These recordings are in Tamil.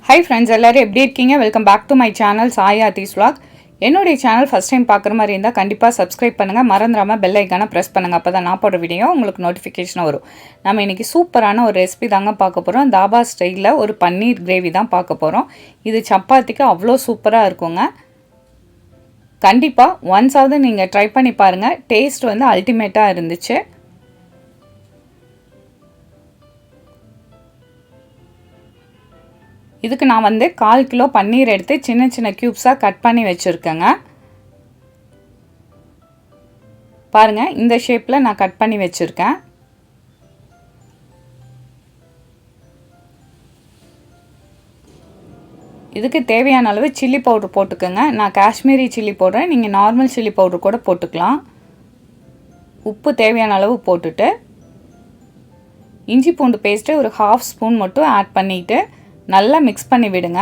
Hi friends, எல்லாரும் எப்படி இருக்கீங்க? Welcome back to my channel Sai Aadhis vlog. என்னுடைய சேனல் ஃபர்ஸ்ட் டைம் பார்க்குற மாதிரி இருந்தால் கண்டிப்பாக சப்ஸ்கிரைப் பண்ணுங்கள், மறந்துடாமல் பெல் ஐக்கானை ப்ரெஸ் பண்ணுங்கள். அப்போ தான் நான் போடுற வீடியோ உங்களுக்கு நோட்டிஃபிகேஷன் வரும். நம்ம இன்றைக்கி சூப்பரான ஒரு ரெசிபி தாங்க பார்க்க போகிறோம். தாபா ஸ்டைலில் ஒரு பன்னீர் கிரேவி தான் பார்க்க போகிறோம். இது சப்பாத்திக்கு அவ்வளோ சூப்பராக இருக்குங்க. கண்டிப்பாக ஒன்ஸாவது நீங்கள் ட்ரை பண்ணி பாருங்கள். டேஸ்ட் வந்து அல்டிமேட்டாக இருந்துச்சு. இதுக்கு நான் வந்து 1/4 கிலோ பன்னீர் எடுத்து சின்ன சின்ன க்யூப்ஸாக கட் பண்ணி வச்சுருக்கேங்க. பாருங்கள், இந்த ஷேப்பில் நான் கட் பண்ணி வச்சுருக்கேன். இதுக்கு தேவையான அளவு சில்லி பவுடர் போட்டுக்கோங்க. நான் காஷ்மீரி சில்லி போடுறேன், நீங்கள் நார்மல் சில்லி பவுடர் கூட போட்டுக்கலாம். உப்பு தேவையான அளவு போட்டுட்டு இஞ்சி பூண்டு பேஸ்ட்டு ஒரு 1/2 ஸ்பூன் மட்டும் ஆட் பண்ணிவிட்டு நல்லா மிக்ஸ் பண்ணி விடுங்க.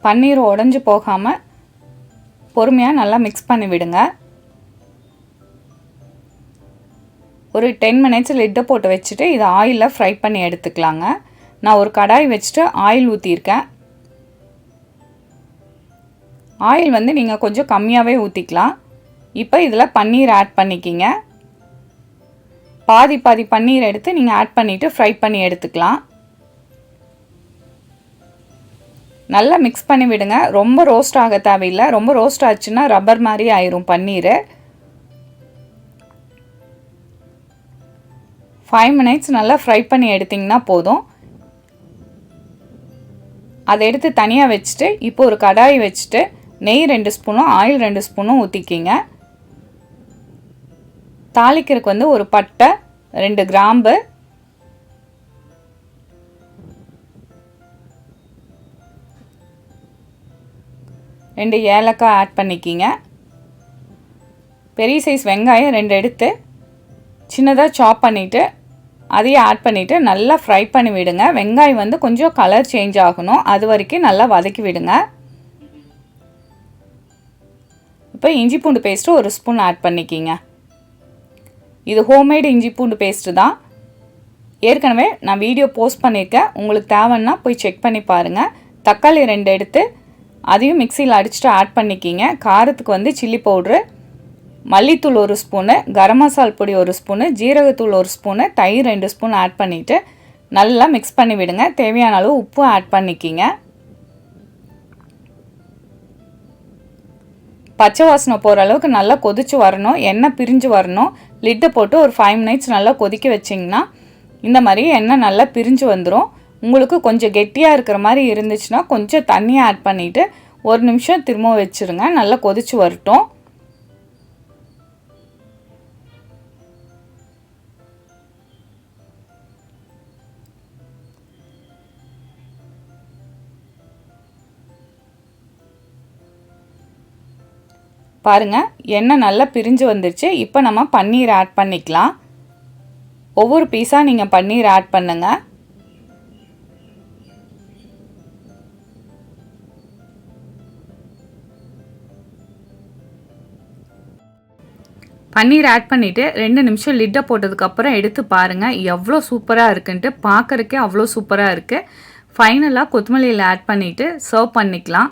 பன்னீர் உடைஞ்சு போகாமல் பொறுமையாக நல்லா மிக்ஸ் பண்ணி விடுங்க. ஒரு 10 மினிட்ஸ் லிட்டை போட்டு வச்சுட்டு இதை ஆயிலில் ஃப்ரை பண்ணி எடுத்துக்கலாங்க. நான் ஒரு கடாய் வச்சுட்டு ஆயில் ஊற்றிருக்கேன். ஆயில் வந்து நீங்கள் கொஞ்சம் கம்மியாகவே ஊற்றிக்கலாம். இப்போ இதில் பன்னீர் ஆட் பண்ணிக்கிங்க. பாதி பன்னீர் எடுத்து நீங்கள் ஆட் பண்ணிவிட்டு ஃப்ரை பண்ணி எடுத்துக்கலாம். நல்லா மிக்ஸ் பண்ணி விடுங்க. ரொம்ப ரோஸ்ட் ஆக தேவையில்லை. ரொம்ப ரோஸ்ட் ஆச்சுன்னா ரப்பர் மாதிரி ஆயிரும் பன்னீர். 5 மினிட்ஸ் நல்லா ஃப்ரை பண்ணி எடுத்திங்கன்னா போதும். அதை எடுத்து தனியாக வச்சுட்டு இப்போ ஒரு கடாய் வச்சுட்டு நெய் 2 ஸ்பூனும் ஆயில் 2 ஸ்பூனும் ஊற்றிக்கிங்க. தாளிக்கிறதுக்கு வந்து ஒரு பட்டை, 2 கிராம்பு, ரெண்டு ஏலக்காய் ஆட் பண்ணிக்கிங்க. பெரிய சைஸ் வெங்காயம் 2 எடுத்து சின்னதாக சாப் பண்ணிவிட்டு அதையும் ஆட் பண்ணிவிட்டு நல்லா ஃப்ரை பண்ணி விடுங்க. வெங்காயம் வந்து கொஞ்சம் கலர் சேஞ்ச் ஆகணும், அது வரைக்கும் நல்லா வதக்கி விடுங்க. இப்போ இஞ்சி பூண்டு பேஸ்ட்டு 1 ஸ்பூன் ஆட் பண்ணிக்கிங்க. இது ஹோம்மேடு இஞ்சி பூண்டு பேஸ்ட்டு தான். ஏற்கனவே நான் வீடியோ போஸ்ட் பண்ணியிருக்கேன், உங்களுக்கு தேவைன்னா போய் செக் பண்ணி பாருங்கள். தக்காளி 2 எடுத்து அதையும் மிக்சியில் அடிச்சுட்டு ஆட் பண்ணிக்கிங்க. காரத்துக்கு வந்து சில்லி பவுட்ரு, மல்லித்தூள் 1 ஸ்பூனு, கரம் மசால் பொடி 1 ஸ்பூனு, ஜீரகத்தூள் 1 ஸ்பூனு, தயிர் 2 ஸ்பூன் ஆட் பண்ணிவிட்டு நல்லா மிக்ஸ் பண்ணி விடுங்க. தேவையான அளவு உப்பு ஆட் பண்ணிக்கிங்க. பச்சை வாசனை போகிற அளவுக்கு நல்லா கொதிச்சு வரணும், எண்ணெய் பிரிஞ்சு வரணும். லிட்டை போட்டு ஒரு 5 மினிட்ஸ் நல்லா கொதிக்க வச்சிங்கன்னா இந்த மாதிரி எண்ணெய் நல்லா பிரிஞ்சு வந்துடும். உங்களுக்கு கொஞ்சம் கெட்டியாக இருக்கிற மாதிரி இருந்துச்சுன்னா கொஞ்சம் தண்ணியை ஆட் பண்ணிவிட்டு 1 நிமிஷம் திரும்ப வச்சுருங்க. நல்லா கொதிச்சு வரட்டும். பாருங்கள், எண்ணெய் நல்லா பிரிஞ்சு வந்துருச்சு. இப்போ நம்ம பன்னீர் ஆட் பண்ணிக்கலாம். ஒவ்வொரு பீஸாக நீங்கள் பன்னீர் ஆட் பண்ணுங்க. பன்னீர் ஆட் பண்ணிவிட்டு 2 நிமிஷம் லிட்டை போட்டதுக்கப்புறம் எடுத்து பாருங்கள் எவ்வளோ சூப்பராக இருக்குன்ட்டு. பார்க்குறக்கே அவ்வளோ சூப்பராக இருக்குது. ஃபைனலாக கொத்தமல்லியில் ஆட் பண்ணிவிட்டு சர்வ் பண்ணிக்கலாம்.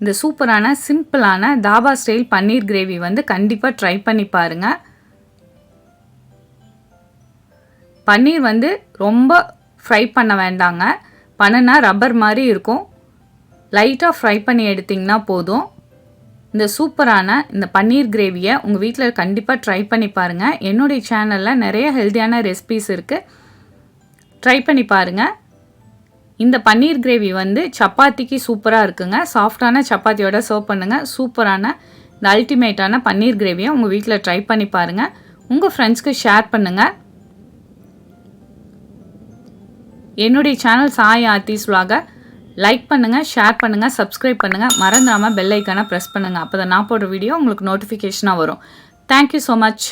இந்த சூப்பரான சிம்பிளான தாபா ஸ்டைல் பன்னீர் கிரேவி வந்து கண்டிப்பாக ட்ரை பண்ணி பாருங்கள். பன்னீர் வந்து ரொம்ப ஃப்ரை பண்ண வேண்டாங்க, பண்ணுனா ரப்பர் மாதிரி இருக்கும். லைட்டாக ஃப்ரை பண்ணி எடுத்திங்கன்னா போதும். இந்த சூப்பரான இந்த பன்னீர் கிரேவியை உங்கள் வீட்டில் கண்டிப்பாக ட்ரை பண்ணி பாருங்கள். என்னுடைய சேனலில் நிறைய ஹெல்த்தியான ரெசிபீஸ் இருக்குது, ட்ரை பண்ணி பாருங்கள். இந்த பன்னீர் கிரேவி வந்து சப்பாத்திக்கு சூப்பராக இருக்குங்க. சாஃப்டான சப்பாத்தியோட சர்வ் பண்ணுங்கள். சூப்பரான இந்த அல்டிமேட்டான பன்னீர் கிரேவியை உங்கள் வீட்டில் ட்ரை பண்ணி பாருங்கள். உங்கள் ஃப்ரெண்ட்ஸ்க்கு ஷேர் பண்ணுங்கள். என்னுடைய channel Sai Aadhis vlog like பண்ணுங்கள், ஷேர் பண்ணுங்கள், சப்ஸ்கிரைப் பண்ணுங்கள். மறந்துடாமல் பெல் ஐக்கானை ப்ரெஸ் பண்ணுங்கள். அப்போ தான் நான் போடுற வீடியோ உங்களுக்கு நோட்டிஃபிகேஷனாக வரும். Thank you so much.